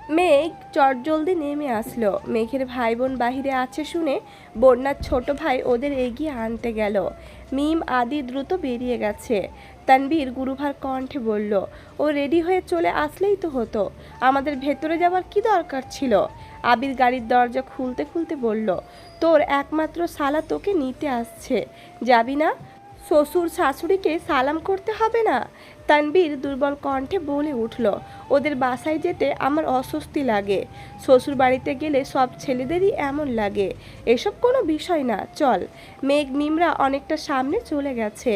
মেঘ চটজলদি নেমে আসলো। মেঘের ভাই বোন বাহিরে আছে শুনে বন্যার ছোট ভাই ওদের এগিয়ে আনতে গেল। মিম আদি দ্রুত বেরিয়ে গেছে। তানবীর গুরুভার কণ্ঠে বলল, ও রেডি হয়ে চলে আসলেই তো হতো, আমাদের ভেতরে যাওয়ার কি দরকার ছিল? আবির গাড়ির দরজা খুলতে খুলতে বলল, তোর একমাত্র শালা তোকে নিতে আসছে, যাবি না? শ্বশুর শাশুড়িকে সালাম করতে হবে না? তানবীর দুর্বল কণ্ঠে বলে উঠল, ওদের বাসায় যেতে আমার অস্বস্তি লাগে। শ্বশুর বাড়িতে গেলে সব ছেলেদেরই এমন লাগে। এসব কোনো বিষয় না, চল। মেঘ মিমরা অনেকটা সামনে চলে গেছে।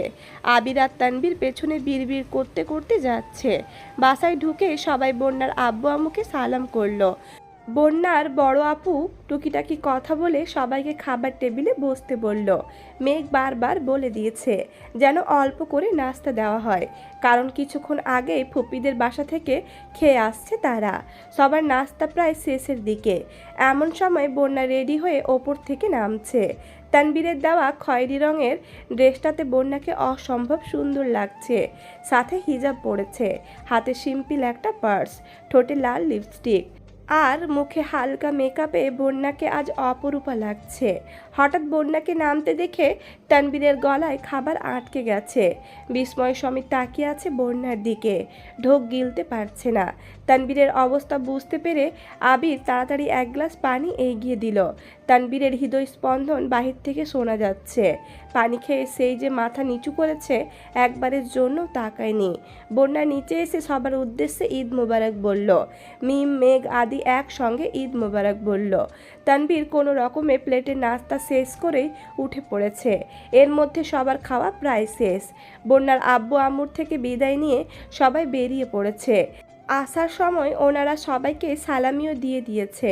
আবির আর তানবীর পেছনে বিড়বিড় করতে করতে যাচ্ছে। বাসায় ঢুকে সবাই বন্যার আব্বু আম্মুকে সালাম করলো। বন্যার বড় আপু টুকিটাকি কথা বলে সবাইকে খাবার টেবিলে বসতে বলল। মেঘ বারবার বলে দিয়েছে যেন অল্প করে নাস্তা দেওয়া হয়, কারণ কিছুক্ষণ আগেই ফুপিদের বাসা থেকে খেয়ে আসছে তারা। সবার নাস্তা প্রায় শেষের দিকে। এমন সময় বন্যা রেডি হয়ে ওপর থেকে নামছে। তানবীরের দেওয়া খয়েরি রঙের ড্রেসটাতে বন্যাকে অসম্ভব সুন্দর লাগছে। সাথে হিজাব পরেছে, হাতে সিম্পল একটা পার্স, ঠোঁটে লাল লিপস্টিক আর মুখে হালকা মেকআপে বন্যাকে আজ অপরূপা লাগছে। হঠাৎ বন্যাকে নামতে দেখে তানবীরের গলায় খাবার আটকে গেছে। বিস্ময় সমেত তাকিয়ে আছে বন্যার দিকে, ঢোক গিলতে পারছে না। তানবীরের অবস্থা বুঝতে পেরে আবির তাড়াতাড়ি এক গ্লাস পানি এগিয়ে দিল। তানবীরের হৃদয় স্পন্দন বাহির থেকে শোনা যাচ্ছে। পানি খেয়ে সেই যে মাথা নিচু করেছে, একবারের জন্য তাকায়নি। বন্যা নিচে এসে সবার উদ্দেশ্যে ঈদ মোবারক বলল। মিম মেঘ আদি একসঙ্গে ঈদ মোবারক বলল। তানবীর কোনো রকমে প্লেটে নাস্তা শেষ করেই উঠে পড়েছে। এর মধ্যে সবার খাওয়া প্রায় শেষ। বন্যার আব্বু আম্মুর থেকে বিদায় নিয়ে সবাই বেরিয়ে পড়েছে। আসার সময় ওনারা সবাইকে সালামিও দিয়ে দিয়েছে।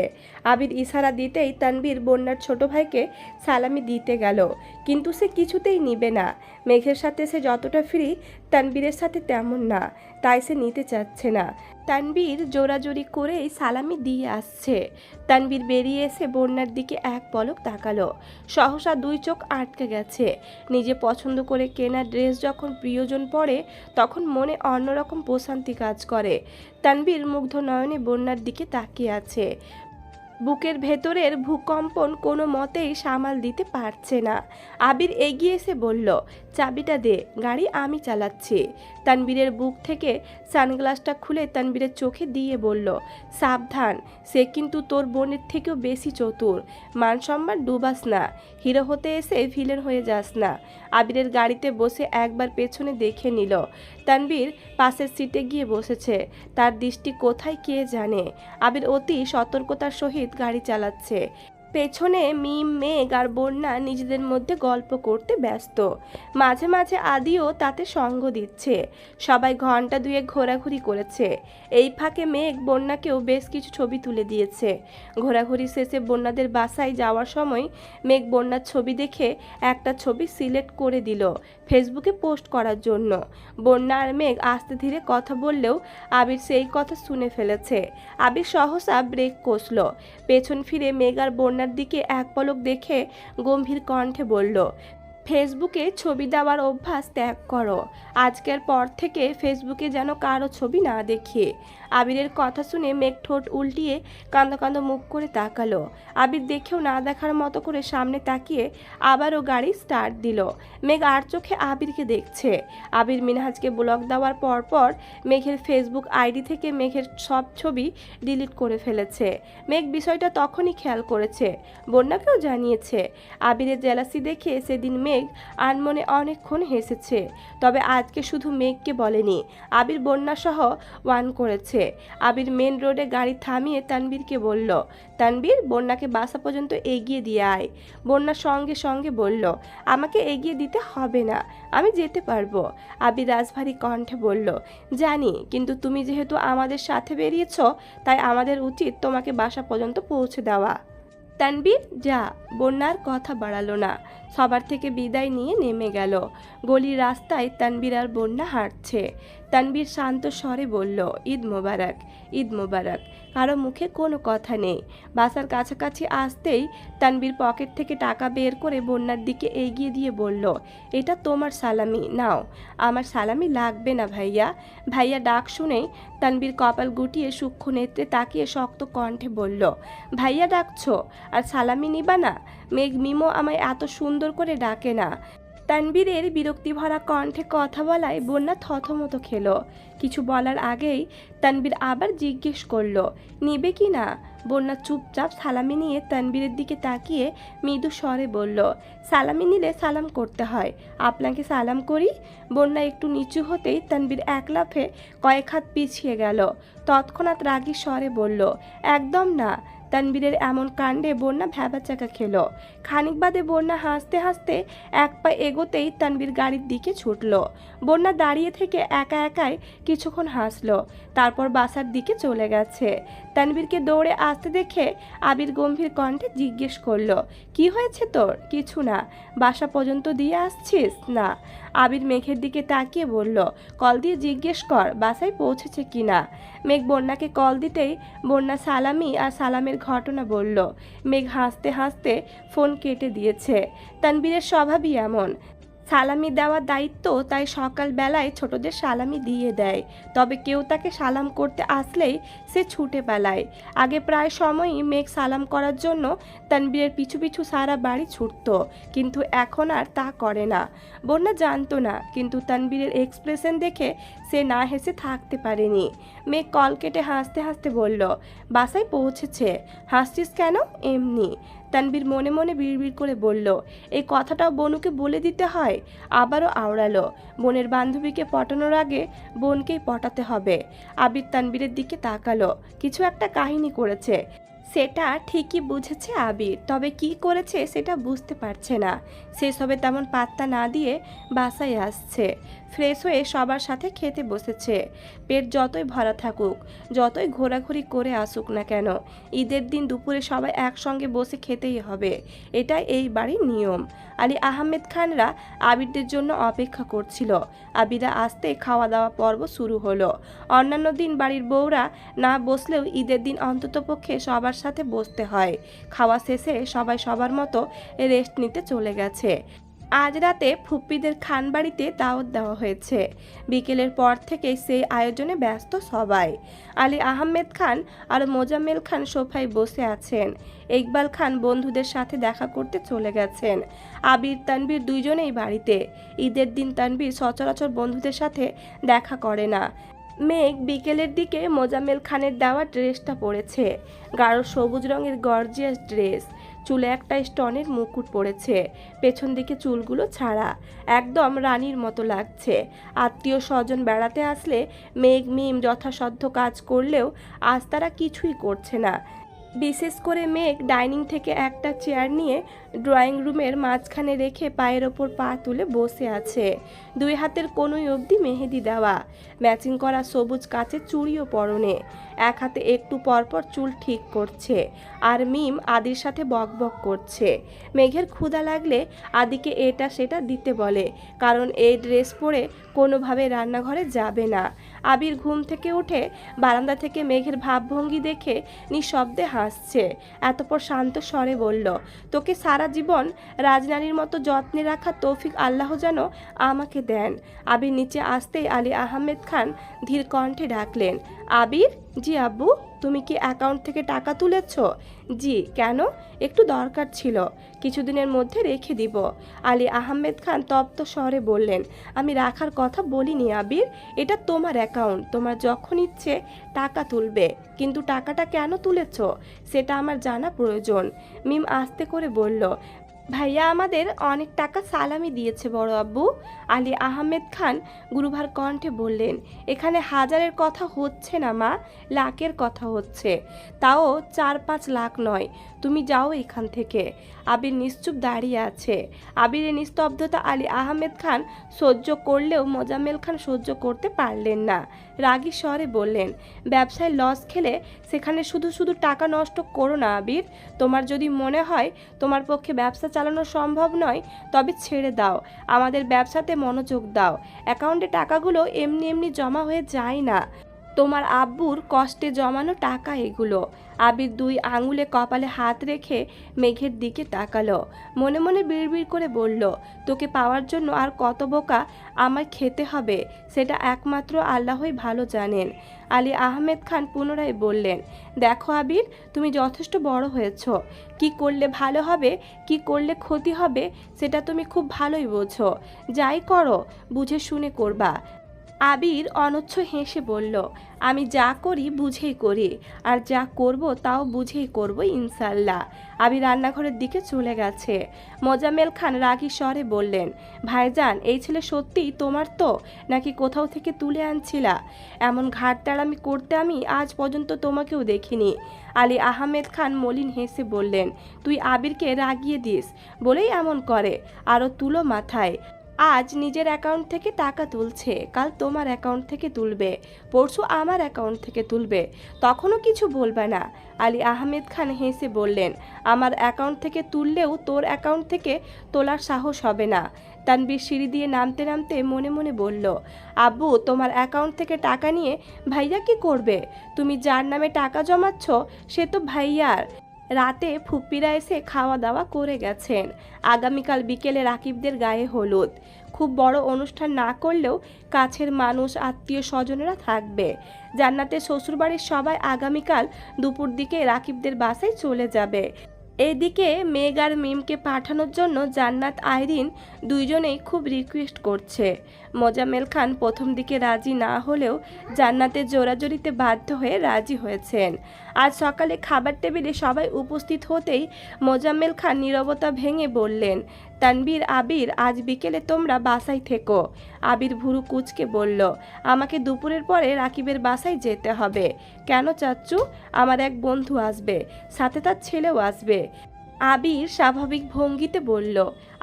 আবির ইশারা দিতেই তানবীর বন্যার ছোট ভাইকে সালামি দিতে গেল, কিন্তু সে কিছুতেই নিবে না। মেঘের সাথে সে যতটা ফ্রি, তানবীরের সাথে তেমন না, তাই সে নিতে চাচ্ছে না। তানবীর জোরাজোরি করেই সালামি দিয়ে আসছে। তানবীর বেরিয়ে এসে বন্যার দিকে এক পলক তাকালো। সহসা দুই চোখ আটকে গেছে। নিজে পছন্দ করে কেনা ড্রেস যখন প্রিয়জন পরে, তখন মনে অন্যরকম প্রশান্তি কাজ করে। তানবীর মুগ্ধ নয়নে বন্যার দিকে তাকিয়ে আছে। বুকের ভেতরের ভূকম্পন কোনো মতেই সামাল দিতে পারছে না। আবির এগিয়ে এসে বলল, চাবিটা দে, গাড়ি আমি চালাচ্ছি। তানবীরের বুক থেকে সানগ্লাসটা খুলে তানবীরের চোখে দিয়ে বলল, সাবধান, সে কিন্তু তোর বোনের থেকেও বেশি চতুর। মান সম্মান ডুবাস না, হিরো হতে এসে ভিলেন হয়ে যাস না। আবিরের গাড়িতে বসে একবার পেছনে দেখে নিল। তানবীর পাশের সিটে গিয়ে বসেছে। তার দৃষ্টি কোথায় কে জানে। আবির অতি সতর্কতার সহিত গাড়ি চালাচ্ছে। পেছনে মিম মেঘ আর বন্যা নিজেদের মধ্যে গল্প করতে ব্যস্ত। মাঝে মাঝে আদিও তাতে সঙ্গ দিচ্ছে। সবাই ঘন্টা দুয়েক ঘোরাঘুরি করেছে। এই ফাঁকে মেঘ বন্যাকেও বেশ কিছু ছবি তুলে দিয়েছে। ঘোরাঘুরি শেষে বন্যাদের বাসায় যাওয়ার সময় মেঘ বন্যার ছবি দেখে একটা ছবি সিলেক্ট করে দিল ফেসবুকে পোস্ট করার জন্য। বন্যা আর মেঘ আস্তে ধীরে কথা বললেও আবির সেই কথা শুনে ফেলেছে। আবির সহসা ব্রেক কষল। পেছন ফিরে মেঘ আর বন্যার দিকে এক পলক দেখে গম্ভীর কণ্ঠে বলল, ফেসবুকে ছবি দেওয়ার অভ্যাস ত্যাগ করো। আজকের পর থেকে ফেসবুকে যেন কারো ছবি না দেখি। আবিরের কথা শুনে মেঘ ঠোঁট উল্টিয়ে কাঁদো কাঁদো মুখ করে তাকালো। আবির দেখেও না দেখার মতো করে সামনে তাকিয়ে আবারও গাড়ি স্টার্ট দিল। মেঘ আর চোখে আবিরকে দেখছে। আবির মিনহাজকে ব্লক দেওয়ার পর মেঘের ফেসবুক আইডি থেকে মেঘের সব ছবি ডিলিট করে ফেলেছে। মেঘ বিষয়টা তখনই খেয়াল করেছে, বন্যাকেও জানিয়েছে। আবিরের জেলাসি দেখে সেদিন মেঘ আনমনে অনেকক্ষণ হেসেছে। তবে আজকে শুধু মেঘকে বলেনি, আবির বন্যা সহ ওয়ান করেছে। আবির মেন রোডে গাড়ি থামিয়ে তানবীরকে বলল, তানবীর, বন্যাকে বাসা পর্যন্ত এগিয়ে দিয়ে আয়। বন্যা সঙ্গে সঙ্গে বলল, আমাকে এগিয়ে দিতে হবে না, আমি যেতে পারবো। আবির রাজভারী কণ্ঠে বলল, জানি, কিন্তু তুমি যেহেতু আমাদের সাথে বেরিয়েছ, তাই আমাদের উচিত তোমাকে বাসা পর্যন্ত পৌঁছে দেওয়া। তানবীর, যা। বন্যার কথা বাড়ালো না, সবার থেকে বিদায় নিয়ে নেমে গেল। গলির রাস্তায় তানবীর আর বন্যা হাঁটছে। তানবীর শান্ত স্বরে বলল, ঈদ মোবারক, ঈদ মোবারক। কারো মুখে কোনো কথা নেই। বাসার কাছাকাছি আসতেই তানবীর পকেট থেকে টাকা বের করে বন্যার দিকে এগিয়ে দিয়ে বলল, এটা তোমার সালামি, নাও। আমার সালামি লাগবে না ভাইয়া। ভাইয়া ডাক শুনেই তানবীর কপাল গুটিয়ে সূক্ষ্ম নেত্রে তাকিয়ে শক্ত কণ্ঠে বলল, ভাইয়া ডাকছো আর সালামি নিবা না? মেঘ মিমো আমায় এত সুন্দর করে ডাকে না। তানবীরের বিরক্তি ভরা কণ্ঠে কথা বলায় বন্যা থতমত খেল। কিছু বলার আগেই তানবীর আবার জিজ্ঞেস করলো, নিবে কি না? বন্যা চুপচাপ সালামি নিয়ে তানবীরের দিকে তাকিয়ে মৃদু স্বরে বলল, সালামি নিলে সালাম করতে হয়, আপনাকে সালাম করি। বন্যা একটু নিচু হতেই তানবীর এক লাফে কয়েক হাত পিছিয়ে গেল। তৎক্ষণাৎ রাগী স্বরে বলল, একদম না। তানবীরের এমন কাণ্ডে বন্যা ভ্যাবাচাকা খেল। খানিক বাদে বন্যা হাসতে হাসতে এক পা এগোতেই তানবীর গাড়ির দিকে ছুটল। বন্যা দাঁড়িয়ে থেকে একা একাই কিছুক্ষণ হাসলো, তারপর বাসার দিকে চলে গেছে। তানবীরকে দৌড়ে আসতে দেখে আবির গম্ভীর কণ্ঠে জিজ্ঞেস করলো, কি হয়েছে তোর? কিছু না। বাসা পর্যন্ত দিয়ে আসছিস? না। আবির মেঘের দিকে তাকিয়ে বলল, কল দিয়ে জিজ্ঞেস কর বাসায় পৌঁছেছে কিনা। মেঘ বন্যাকে কল দিতেই বন্যা সালামি আর সালামের ঘটনা বলল। মেঘ হাসতে হাসতে ফোন কেটে দিয়েছে। তানবীরের স্বভাবই এমন, সালামি দেওয়ার দায়িত্ব তাই সকালবেলায় ছোটদের সালামি দিয়ে দেয়। তবে কেউ তাকে সালাম করতে আসলেই সে ছুটে পালায়। আগে প্রায় সময়ই মেঘ সালাম করার জন্য তানবীরের পিছু পিছু সারা বাড়ি ছুটত, কিন্তু এখন আর তা করে না। বন্যা জানতো না, কিন্তু তানবীরের এক্সপ্রেশন দেখে সে না হেসে থাকতে পারেনি। মেঘ কল কেটে হাসতে হাসতে বলল, বাসায় পৌঁছেছে। হাসছিস কেন? এমনি। তানবীর মনে মনে বিড়বিড় করে বলল, এই কথাটাও বনুকে বলে দিতে হয়। আবারও আওড়ালো, বোনের বান্ধবীকে পটানোর আগে বোনকেই পটাতে হবে। আবির তানবীরের দিকে তাকালো। কিছু একটা কাহিনী করেছে, সেটা ঠিকই বুঝেছে আবির, তবে কি করেছে সেটা বুঝতে পারছে না। সেসবে তেমন পাত্তা না দিয়ে বাসায় আসছে। ফ্রেশ হয়ে সবার সাথে খেতে বসেছে। পেট যতই ভরা থাকুক, যতই ঘোরাঘুরি করে আসুক না কেন, ঈদের দিন দুপুরে সবাই একসঙ্গে বসে খেতেই হবে। এটাই এই বাড়ির নিয়ম। আলী আহমেদ খানরা আবিরদের জন্য অপেক্ষা করছিল। আবিরা আসতে খাওয়া দাওয়া পর্ব শুরু হলো। অন্যান্য দিন বাড়ির বউরা না বসলেও ঈদের দিন অন্ততপক্ষে সবার সাথে বসতে হয়। খাওয়া শেষে সবাই সবার মতো রেস্ট নিতে চলে গেছে। আজ রাতে ফুপ্পিদের খান বাড়িতে দাওয়াত দেওয়া হয়েছে। বিকেলের পর থেকে সেই আয়োজনে ব্যস্ত সবাই। আলী আহমেদ খান আর মোজাম্মেল খান সোফায় বসে আছেন। ইকবাল খান বন্ধুদের সাথে দেখা করতে চলে গেছেন। আবির তানবীর দুইজনেই বাড়িতে। ঈদের দিন তানবীর সচরাচর বন্ধুদের সাথে দেখা করে না। মেঘ বিকেলের দিকে মোজাম্মেল খানের দেওয়া ড্রেসটা পরেছে। গাঢ় সবুজ রঙের গর্জিয়াস ড্রেস, চুলে একটা স্টোনের মুকুট পড়েছে, পেছন দিকে চুলগুলো ছাড়া, একদম রানীর মতো লাগছে। আত্মীয় স্বজন বেড়াতে আসলে মেঘ মিম যথাসাধ্য কাজ করলেও আজ তারা কিছুই করছে না। বিশেষ করে মেঘ ডাইনিং থেকে একটা চেয়ার নিয়ে ড্রয়িং রুমের মাঝখানে রেখে পায়ের ওপর পা তুলে বসে আছে। দুই হাতের কোনোই অবধি মেহেদি দেওয়া, ম্যাচিং করা সবুজ কাচের চুড়িও পরনে। এক হাতে একটু পরপর চুল ঠিক করছে। আর মিম আদির সাথে বকবক করছে। মেঘের ক্ষুধা লাগলে আদিকে এটা সেটা দিতে বলে, কারণ এই ড্রেস পরে কোনোভাবে রান্নাঘরে যাবে না। আবির ঘুম থেকে উঠে বারান্দা থেকে মেঘের ভাবভঙ্গি দেখে নিঃশব্দে হাসছে। এতপর শান্ত স্বরে বলল, তোকে সারা জীবন রাজনারীর মতো যত্নে রাখা তৌফিক আল্লাহ যেন আমাকে দেন। আবির নিচে আসতেই আলী আহমেদ খান ধীর কণ্ঠে ডাকলেন, আবির। জি আব্বু। তুমি কি অ্যাকাউন্ট থেকে টাকা তুলেছ? জি। কেন? একটু দরকার ছিল, কিছুদিনের মধ্যে রেখে দিব। আলী আহমেদ খান তপ্ত স্বরে বললেন, আমি রাখার কথা বলিনি আবির, এটা তোমার অ্যাকাউন্ট, তোমার যখন ইচ্ছে টাকা তুলবে, কিন্তু টাকাটা কেন তুলেছ সেটা আমার জানা প্রয়োজন। মিম আস্তে করে বলল, ভাইয়া আমাদের অনেক টাকা সালামি দিয়েছে বড় আব্বু। আলী আহমেদ খান গুরুভার কণ্ঠে বললেন, এখানে হাজারের কথা হচ্ছে না মা, লাখের কথা হচ্ছে, তাও 4-5 লাখ নয়। তুমি যাও এখান থেকে। আবির নিশ্চুপ দাঁড়িয়ে আছে। আবিরের নিস্তব্ধতা আলী আহমেদ খান সহ্য করলেও মোজাম্মেল খান সহ্য করতে পারলেন না। রাগী স্বরে বললেন, ব্যবসায় লস খেলে সেখানে শুধু শুধু টাকা নষ্ট করো না আবির। তোমার যদি মনে হয় তোমার পক্ষে ব্যবসা চালানো সম্ভব নয় তবে ছেড়ে দাও, আমাদের ব্যবসাতে মনোযোগ দাও। অ্যাকাউন্টে টাকাগুলো এমনি এমনি জমা হয়ে যায় না, তোমার আব্বুর কষ্টে জমানো টাকা এগুলো। আবির 2 আঙুলে কপালে হাত রেখে মেঘের দিকে তাকালো, মনে মনে বিড়বিড় করে বলল, তোকে পাওয়ার জন্য আর কত বোকা আমার খেতে হবে সেটা একমাত্র আল্লাহই ভালো জানেন। আলী আহমেদ খান পুনরায় বললেন, দেখো আবির, তুমি যথেষ্ট বড় হয়েছ, কি করলে ভালো হবে কি করলে ক্ষতি হবে সেটা তুমি খুব ভালোই বোঝো। যাই করো বুঝে শুনে করবা। আবির অনচ্ছ হেসে বলল, আমি যা করি বুঝেই করি, আর যা করব তাও বুঝেই করব ইনশাল্লাহ। আবির রান্নাঘরের দিকে চলে গেছে। মোজাম্মেল খান রাগী স্বরে বললেন, ভাইজান, এই ছেলে সত্যিই তোমার তো, নাকি কোথাও থেকে তুলে আনছিলা? এমন ঘাটতাড়ামি করতে আমি আজ পর্যন্ত তোমাকেও দেখিনি। আলী আহমেদ খান মলিন হেসে বললেন, তুই আবিরকে রাগিয়ে দিস বলেই এমন করে, আরও তুলো মাথায়। আজ নিজের অ্যাকাউন্ট থেকে টাকা তুলছে, কাল তোমার অ্যাকাউন্ট থেকে তুলবে, পরশু আমার অ্যাকাউন্ট থেকে তুলবে, তখনও কিছু বলবে না। আলী আহমেদ খান হেসে বললেন, আমার অ্যাকাউন্ট থেকে তুললেও তোর অ্যাকাউন্ট থেকে তোলার সাহস হবে না। তানবীর সিঁড়ি দিয়ে নামতে নামতে মনে মনে বলল, আব্বু, তোমার অ্যাকাউন্ট থেকে টাকা নিয়ে ভাইয়া কি করবে? তুমি যার নামে টাকা জমাচ্ছ সে তো ভাইয়ার। রাতে ফুপ্পিরা এসে খাওয়া দাওয়া করে গেছেন। আগামীকাল বিকেলে রাকিবদের গায়ে হলুদ। খুব বড় অনুষ্ঠান না করলেও কাছের মানুষ, আত্মীয় স্বজনেরা থাকবে। জান্নাতের শ্বশুরবাড়ির সবাই আগামীকাল দুপুর দিকে রাকিবদের বাসায় চলে যাবে। এদিকে মেঘ আর মিমকে পাঠানোর জন্য জান্নাত আইরিন দুইজনেই খুব রিকোয়েস্ট করছে। মোজাম্মেল খান প্রথম দিকে রাজি না হলেও জান্নাতের জোরাজোরিতে বাধ্য হয়ে রাজি হয়েছেন। আজ সকালে খাবার টেবিলে সবাই উপস্থিত হতেই মোজাম্মেল খান নীরবতা ভেঙে বললেন, তানবীর, আবির, আজ বিকেলে তোমরা বাসায় থেকো। আবির ভুরু কুঁচকে বলল, আমাকে দুপুরের পরে রাকিবের বাসায় যেতে হবে। কেন চাচ্চু? আমার এক বন্ধু আসবে, সাথে তার ছেলেও আসবে। আবির স্বাভাবিক ভঙ্গিতে বলল,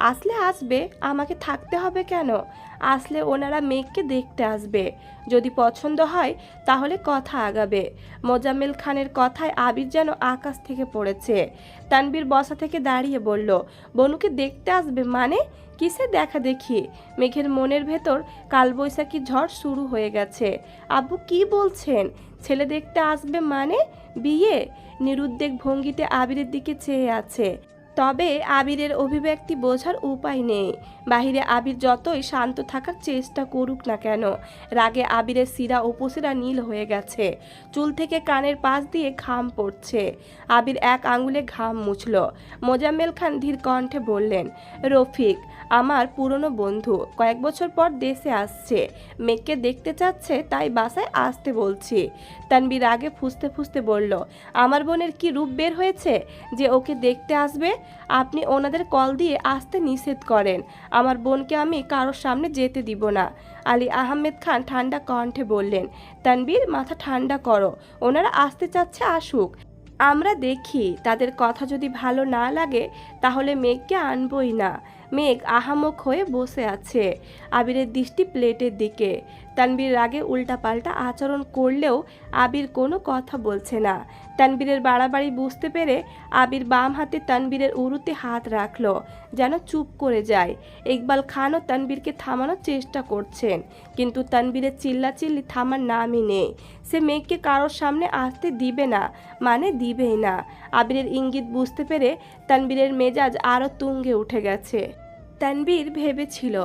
আসলে আসবে, আমাকে থাকতে হবে কেন? আসলে ওনারা মেঘকে দেখতে আসবে, যদি পছন্দ হয় তাহলে কথা আগাবে। মোজাম্মেল খানের কথায় আবির যেন আকাশ থেকে পড়েছে। তানবীর বসা থেকে দাঁড়িয়ে বলল, বনুকে দেখতে আসবে মানে? কিসে দেখা দেখি? মেঘের মনের ভেতর কালবৈশাখী ঝড় শুরু হয়ে গেছে। আব্বু কি বলছেন? ছেলে দেখতে আসবে মানে? বিয়ে? নিরুদ্বেগ ভঙ্গিতে আবিরের দিকে চেয়ে আছে। তবে আবিরের অভিব্যক্তি বোঝার উপায় নেই। বাহিরে আবির যতই শান্ত থাকার চেষ্টা করুক না কেন, রাগে আবিরের শিরা উপশিরা নীল হয়ে গেছে। চুল থেকে কানের পাশ দিয়ে ঘাম পড়ছে। আবির এক আঙুলে ঘাম মুছল। মোজাম্মেল খান ধীর কণ্ঠে বললেন, রফিক আমার পুরনো বন্ধু, কয়েক বছর পর দেশে আসছে, মেঘকে দেখতে চাচ্ছে, তাই বাসায় আসতে বলছি। তানবীর আগে ফুঁসতে ফুঁসতে বলল, আমার বোনের কি রূপ বের হয়েছে যে ওকে দেখতে আসবে? আপনি ওনাদের কল দিয়ে আসতে নিষেধ করেন। আমার বোনকে আমি কারোর সামনে যেতে দিব না। আলী আহমেদ খান ঠান্ডা কণ্ঠে বললেন, তানবীর, মাথা ঠান্ডা করো, ওনারা আসতে চাচ্ছে, আসুক, আমরা দেখি। তাদের কথা যদি ভালো না লাগে তাহলে মেঘকে আনবই না। মেঘ আহামক হয়ে বসে আছে, আবিরের দৃষ্টি প্লেটের দিকে। তানবীর রাগে উল্টাপাল্টা আচরণ করলেও আবির কোনো কথা বলছে না। তানবীরের বাড়াবাড়ি বুঝতে পেরে আবির বাম হাতে তানবীরের উরুতে হাত রাখলো, যেন চুপ করে যায়। ইকবাল খানও তানবীরকে থামানোর চেষ্টা করছেন, কিন্তু তানবীরের চিল্লাচিল্লি থামার নামই নেই। সে মেঘকে কারোর সামনে আসতে দিবে না, মানে দিবেই না। আবিরের ইঙ্গিত বুঝতে পেরে তানবীরের মেজাজ আরও তুঙ্গে উঠে গেছে। তানবীর ভেবেছিল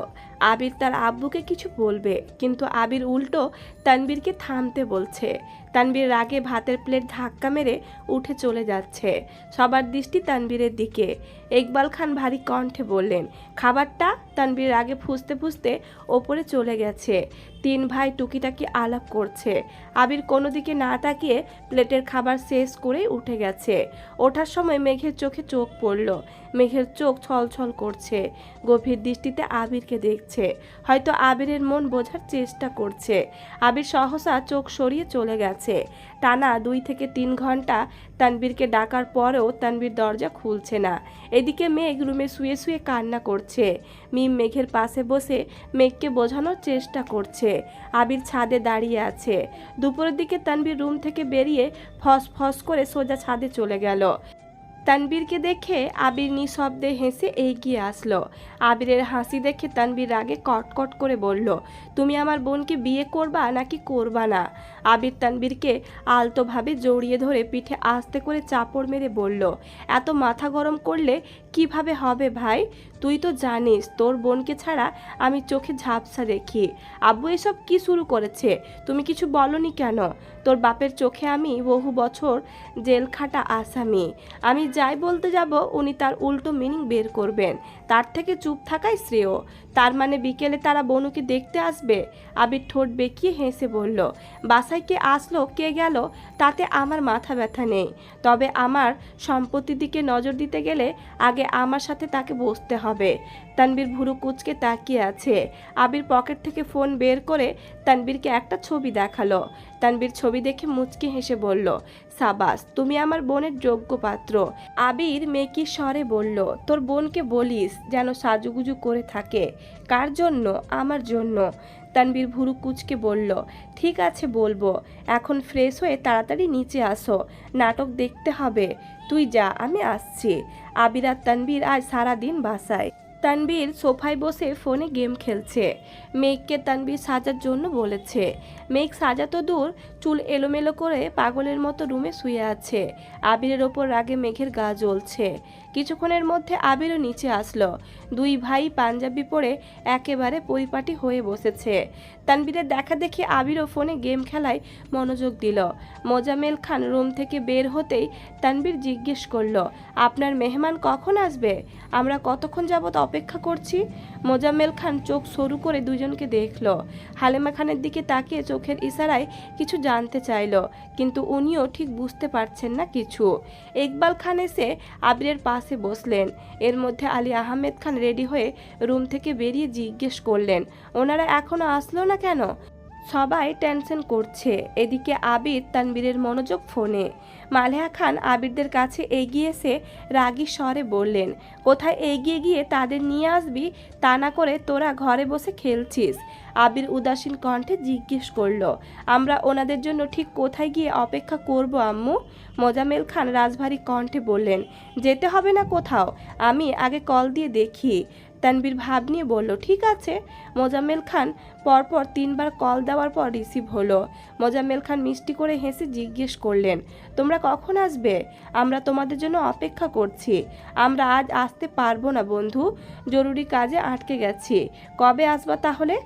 আবির তার আব্বুকে কিছু বলবে, কিন্তু আবির উল্টো তানবীরকে থামতে বলছে। তানবীর রাগে ভাতের প্লেট ধাক্কা মেরে উঠে চলে যাচ্ছে। সবার দৃষ্টি তানবীরের দিকে। ইকবাল খান ভারী কণ্ঠে বললেন, খাবারটা? তানবীর রাগে ফুঁসতে ফুঁসতে ওপরে চলে গেছে। 3 ভাই টুকিটাকি আলাপ করছে। আবির কোনো দিকে না তাকিয়ে প্লেটের খাবার শেষ করেই উঠে গেছে। ওঠার সময় মেঘের চোখে চোখ পড়ল। মেঘের চোখ ছলছল করছে, গভীর দৃষ্টিতে আবিরকে দেখছে। এসেছে, হয়তো আবিরের মন বোঝার চেষ্টা করছে। আবির সহসা চোখ সরিয়ে চলে গেছে। টানা 2 থেকে 3 ঘন্টা তানবীরকে ডাকার পরেও তানবীর দরজা খুলছে না। এদিকে মেঘ রুমে শুয়ে শুয়ে কান্না করছে। মিম মেঘের পাশে বসে মেঘকে বোঝানোর চেষ্টা করছে। আবির ছাদে দাঁড়িয়ে আছে। দুপুরের দিকে তানবীর রুম থেকে বেরিয়ে ফস ফস করে সোজা ছাদে চলে গেল। তানবীরকে দেখে আবির নিঃশব্দে হেসে এগিয়ে আসলো। আবিরের হাসি দেখে তানবীর রাগে কটকট করে বলল, তুমি আমার বোনকে বিয়ে করবা নাকি করবা না? আবির তানবীরকে আলতোভাবে জড়িয়ে ধরে পিঠে আস্তে করে চাপড় মেরে বলল, এত মাথা গরম করলে কিভাবে হবে ভাই? তুই তো জানিস তোর বোনকে ছাড়া আমি চোখে ঝাপসা দেখি। আব্বু এসব কি শুরু করেছে? তুমি কিছু বলনি কেন? তোর বাপের চোখে আমি বহু বছর জেল খাটা আসামি। আমি যাই বলতে যাব উনি তার উল্টো মিনিং বের করবেন। তার থেকে চুপ থাকাই শ্রেয়। তার মানে বিকেলে তারা বনুকে দেখতে আসবে? আবির ঠোঁট বেঁকিয়ে হেসে বলল, বাসায় কে আসলো কে গেল তাতে আমার মাথা ব্যথা নেই, তবে আমার সম্পত্তির দিকে নজর দিতে গেলে আগে আমার সাথে তাকে বসতে হবে। তানবীর ভুরু কুঁচকে তাকিয়ে আছে। আবির পকেট থেকে ফোন বের করে তানবীরকে একটা ছবি দেখালো। তানবীর ছবি দেখে মুচকি হেসে বলল, সাবাস, তুমি আমার বোনের যোগ্য পাত্র। আবির মেকি স্বরে বলল, তোর বোনকে বলিস যেন সাজুগুজু করে থাকে। কার জন্য? আমার জন্য। তানবীর ভুরু কুঁচকে বলল, ঠিক আছে বলবো। এখন ফ্রেশ হয়ে তাড়াতাড়ি নিচে আসো, নাটক দেখতে হবে। তুই যা, আমি আসছি। আবির আর তানবীর আজ সারাদিন বাসায়। তানবীর সোফায় বসে ফোনে গেম খেলছে। মেঘকে তানবীর সাজার জন্য বলেছে। মেঘ সাজা তো দূর, চুল এলোমেলো করে পাগলের মতো রুমে শুয়ে আছে। আবিরের ওপর রাগে মেঘের গা জ্বলছে। কিছুক্ষণের মধ্যে আবিরও নিচে আসলো। দুই ভাই পাঞ্জাবি পরে একেবারে পরিপাটি হয়ে বসেছে। তানবীরের দেখা দেখে আবিরও ফোনে গেম খেলায় মনোযোগ দিল। মোজাম্মেল খান রুম থেকে বের হতেই তানবীর জিজ্ঞেস করলো, আপনার মেহমান কখন আসবে? আমরা কতক্ষণ যাবত অপেক্ষা করছি। মোজাম্মেল খান চোখ সরু করে দুজনকে দেখলো। হালেমা খানের দিকে তাকিয়ে চোখের ইশারায় কিছু জানতে চাইলো, কিন্তু উনিও ঠিক বুঝতে পারছেন না কিছু। ইকবাল খান এসে আবিরের পাশে বসলেন। এর মধ্যে আলী আহমেদ খান রেডি হয়ে রুম থেকে বেরিয়ে জিজ্ঞেস করলেন, ওনারা এখনো আসলো না কেন? সবাই টেনশন করছে। এদিকে আবির তানবীরের মনোযোগ ফোনে। মালেহা খান আবিরদের কাছে এগিয়ে এসে রাগী স্বরে বললেন, কোথায় এগিয়ে গিয়ে তাদের নিয়ে আসবি, তা না করে তোরা ঘরে বসে খেলছিস। আবির উদাসীন কণ্ঠে জিজ্ঞেস করলো, আমরা ওনাদের জন্য ঠিক কোথায় গিয়ে অপেক্ষা করব আম্মু? মোজাম্মেল খান রাজভারী কণ্ঠে বললেন, যেতে হবে না কোথাও, আমি আগে কল দিয়ে দেখি। তানবীর ভাব নিয়ে বলল, ঠিক আছে। মোজাম্মেল খান পরপর 3 বার কল দেওয়ার পর রিসিভ হলো। মোজাম্মেল খান মিষ্টি করে হেসে জিজ্ঞেস করলেন, তোমরা কখন আসবে? আমরা তোমাদের জন্য অপেক্ষা করছি। আমরা আজ আসতে পারবো না বন্ধু, জরুরি কাজে আটকে গেছি। কবে আসবা তাহলে?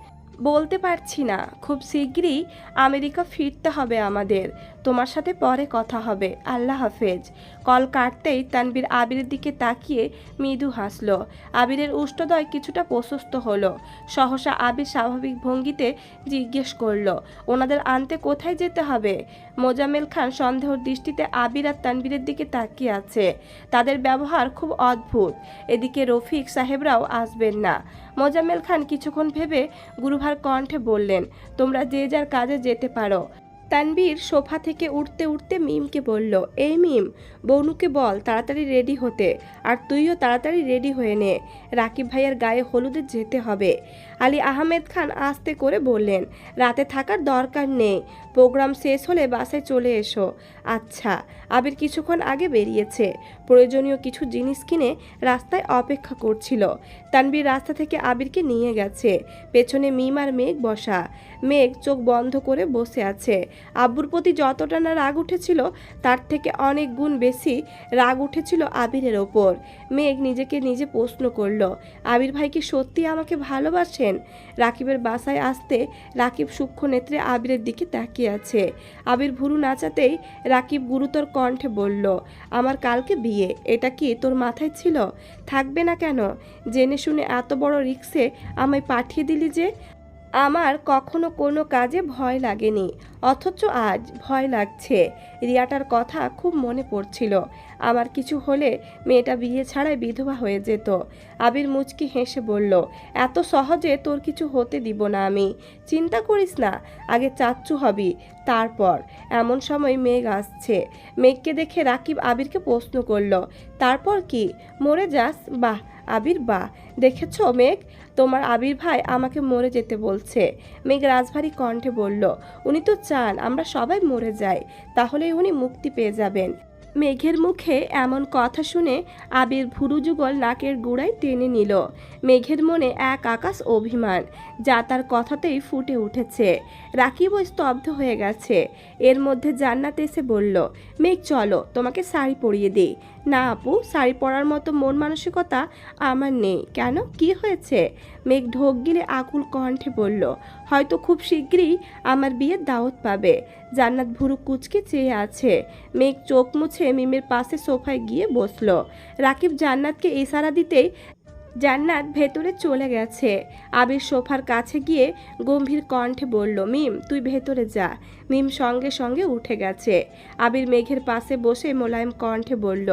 বলতে পারছি না, খুব শীঘ্রই আমেরিকা ফিরতে হবে আমাদের। তোমার সাথে পরে কথা হবে, আল্লাহ হাফেজ। কল কাটতেই তানবীর আবিরের দিকে তাকিয়ে মৃদু হাসলো। আবিরের উষ্ঠদয় কিছুটা প্রশস্ত হলো। সহসা আবির স্বাভাবিক ভঙ্গিতে জিজ্ঞেস করলো, ওনাদের আনতে কোথায় যেতে হবে? মোজাম্মেল খান সন্দেহর দৃষ্টিতে আবির আর তানবীরের দিকে তাকিয়ে আছে। তাদের ব্যবহার খুব অদ্ভুত। এদিকে রফিক সাহেবরাও আসবেন না। মোজাম্মেল খান কিছুক্ষণ ভেবে গুরুভার কণ্ঠে বললেন, তোমরা যে যার কাজে যেতে পারো। তানবীর সোফা থেকে উঠতে উঠতে মিমকে বলল, এই মিম, বনুকে বল তাড়াতাড়ি রেডি হতে, আর তুইও তাড়াতাড়ি রেডি হয়ে নে, রাকিব ভাইয়ের গায়ে হলুদে যেতে হবে। আলী আহমেদ খান আস্তে করে বললেন, রাতে থাকার দরকার নেই, প্রোগ্রাম শেষ হলে বাসায় চলে এসো। আচ্ছা। আবির কিছুক্ষণ আগে বেরিয়েছে, প্রয়োজনীয় কিছু জিনিস কিনে রাস্তায় অপেক্ষা করছিল। তানবীর রাস্তা থেকে আবিরকে নিয়ে গেছে। পেছনে মিম আর মেঘ বসা। মেঘ চোখ বন্ধ করে বসে আছে। আব্বুর প্রতি যতটা না রাগ উঠেছিল তার থেকে অনেক গুণ বেশি রাগ উঠেছিল আবিরের ওপর। মেঘ নিজেকে নিজে প্রশ্ন করলো, আবির ভাই কি সত্যি আমাকে ভালোবাসেন? রাকিবের বাসায় আসতে রাকিব সূক্ষ্ম নেত্রে আবিরের দিকে তাকিয়ে আছে। আবির ভুরু নাচাতেই রাকিব গুরুতর কণ্ঠে বলল, আমার কালকে বিয়ে, এটা কি তোর মাথায় ছিল? থাকবে না কেন? জেনে শুনে এত বড় রিস্কে আমায় পাঠিয়ে দিলি যে? আমার কখনো কোনো কাজে ভয় লাগেনি, অথচ আজ ভয় লাগছে। রিয়াটার কথা খুব মনে পড়ছিল। আমার কিছু হলে মেয়েটা বিয়ে ছাড়াই বিধবা হয়ে যেত। আবির মুচকি হেসে বলল, এত সহজে তোর কিছু হতে দিব না আমি। চিন্তা করিস না, আগে চাচ্চু হবি, তারপর। এমন সময় মেঘ আসছে। মেঘকে দেখে রাকিব আবিরকে প্রশ্ন করল, তারপর কি, মরে যাস? বাহ আবির বাহ, দেখেছ মেঘ, তোমার আবির ভাই আমাকে মরে যেতে বলছে। মেঘ রাজভারী কণ্ঠে বলল, উনি তো চান আমরা সবাই মরে যাই, তাহলেই উনি মুক্তি পেয়ে যাবেন। মেঘের মুখে এমন কথা শুনে আবির ভুরু যুগল নাকের গোড়ায় টেনে নিল। মেঘের মনে এক আকাশ অভিমান, যা তার কথাতেই ফুটে উঠেছে। রাকিবও স্তব্ধ হয়ে গেছে। এর মধ্যে জান্নাত এসে বলল, মেঘ চলো তোমাকে শাড়ি পরিয়ে দিই। না আপু, শাড়ি পরার মতো মন মানসিকতা আমার নেই। কেন, কি হয়েছে? মেঘ ঢোক গিলে আকুল কণ্ঠে বলল, হয়তো খুব শীঘ্রই আমার বিয়ের দাওয়াত পাবে। জান্নাত ভুরু কুচকে চেয়ে আছে। মেঘ চোখ মুছে মিমের পাশে সোফায় গিয়ে বসলো। রাকিব জান্নাতকে ইশারা দিতেই জান্নাত ভেতরে চলে গেছে। আবির সোফার কাছে গিয়ে গম্ভীর কণ্ঠে বলল, মিম তুই ভেতরে যা। মিম সঙ্গে সঙ্গে উঠে গেছে। আবির মেঘের পাশে বসে মোলায়েম কণ্ঠে বলল,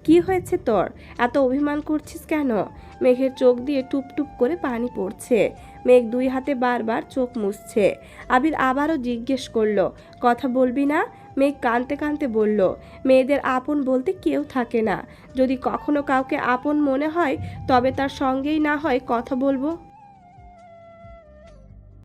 কি হয়েছে তোর, এত অভিমান করছিস কেন? মেঘের চোখ দিয়ে টুপ টুপ করে পানি পড়ছে। মেঘ দুই হাতে বারবার চোখ মুছছে। আবির আবারও জিজ্ঞেস করলো, কথা বলবি না? মেঘ কাঁদতে কাঁদতে বলল, মেয়েদের আপন বলতে কেউ থাকে না। যদি কখনো কাউকে আপন মনে হয় তবে তার সঙ্গেই না হয় কথা বলবো।